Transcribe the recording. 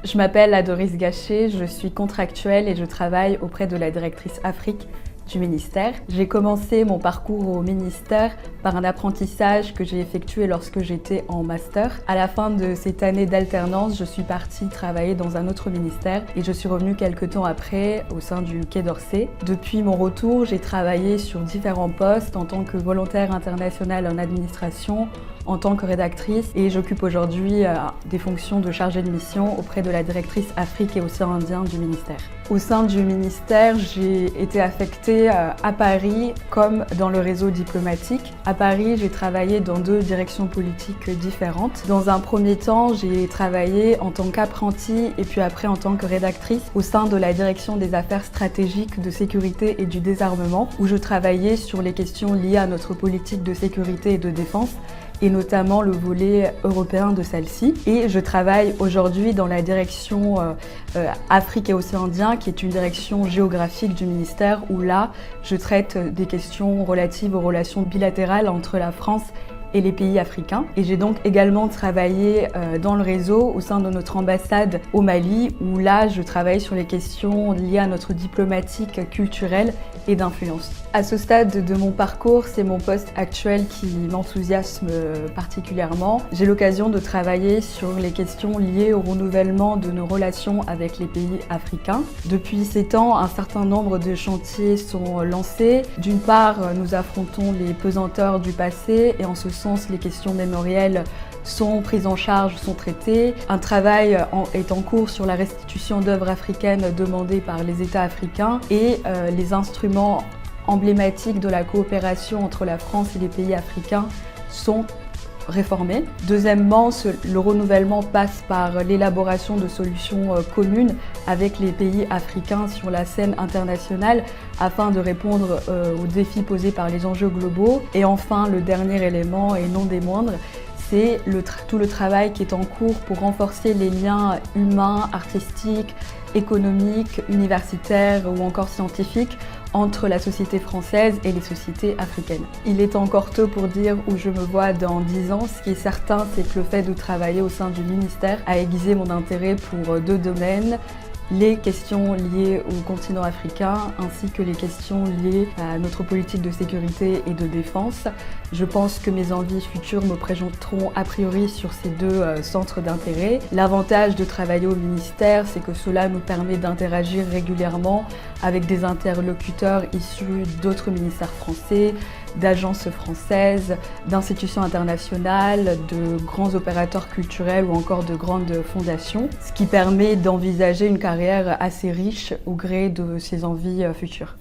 Je m'appelle Adoris Gachet, je suis contractuelle et je travaille auprès de la directrice Afrique du ministère. J'ai commencé mon parcours au ministère par un apprentissage que j'ai effectué lorsque j'étais en master. À la fin de cette année d'alternance, je suis partie travailler dans un autre ministère et je suis revenue quelques temps après au sein du Quai d'Orsay. Depuis mon retour, j'ai travaillé sur différents postes en tant que volontaire internationale en administration, en tant que rédactrice et j'occupe aujourd'hui des fonctions de chargée de mission auprès de la directrice Afrique et Océan Indien du ministère. Au sein du ministère, j'ai été affectée à Paris comme dans le réseau diplomatique. À Paris, j'ai travaillé dans 2 directions politiques différentes. Dans un premier temps, j'ai travaillé en tant qu'apprentie et puis après en tant que rédactrice au sein de la direction des affaires stratégiques de sécurité et du désarmement où je travaillais sur les questions liées à notre politique de sécurité et de défense et notamment le volet européen de celle-ci. Et je travaille aujourd'hui dans la direction Afrique et Océan Indien, qui est une direction géographique du ministère, où là, je traite des questions relatives aux relations bilatérales entre la France et les pays africains. Et j'ai donc également travaillé dans le réseau au sein de notre ambassade au Mali, où là, je travaille sur les questions liées à notre diplomatique culturelle et d'influence. À ce stade de mon parcours, c'est mon poste actuel qui m'enthousiasme particulièrement. J'ai l'occasion de travailler sur les questions liées au renouvellement de nos relations avec les pays africains. Depuis 7 ans, un certain nombre de chantiers sont lancés. D'une part, nous affrontons les pesanteurs du passé et en ce sens, les questions mémorielles sont prises en charge, sont traitées. Un travail est en cours sur la restitution d'œuvres africaines demandées par les États africains et les instruments emblématiques de la coopération entre la France et les pays africains sont réformés. Deuxièmement, le renouvellement passe par l'élaboration de solutions communes avec les pays africains sur la scène internationale afin de répondre aux défis posés par les enjeux globaux. Et enfin, le dernier élément, et non des moindres, c'est tout le travail qui est en cours pour renforcer les liens humains, artistiques, économiques, universitaires ou encore scientifiques entre la société française et les sociétés africaines. Il est encore tôt pour dire où je me vois dans 10 ans. Ce qui est certain, c'est que le fait de travailler au sein du ministère a aiguisé mon intérêt pour 2 domaines. Les questions liées au continent africain ainsi que les questions liées à notre politique de sécurité et de défense. Je pense que mes envies futures me présenteront a priori sur ces 2 centres d'intérêt. L'avantage de travailler au ministère, c'est que cela nous permet d'interagir régulièrement avec des interlocuteurs issus d'autres ministères français, d'agences françaises, d'institutions internationales, de grands opérateurs culturels ou encore de grandes fondations, ce qui permet d'envisager une carrière assez riche au gré de ses envies futures.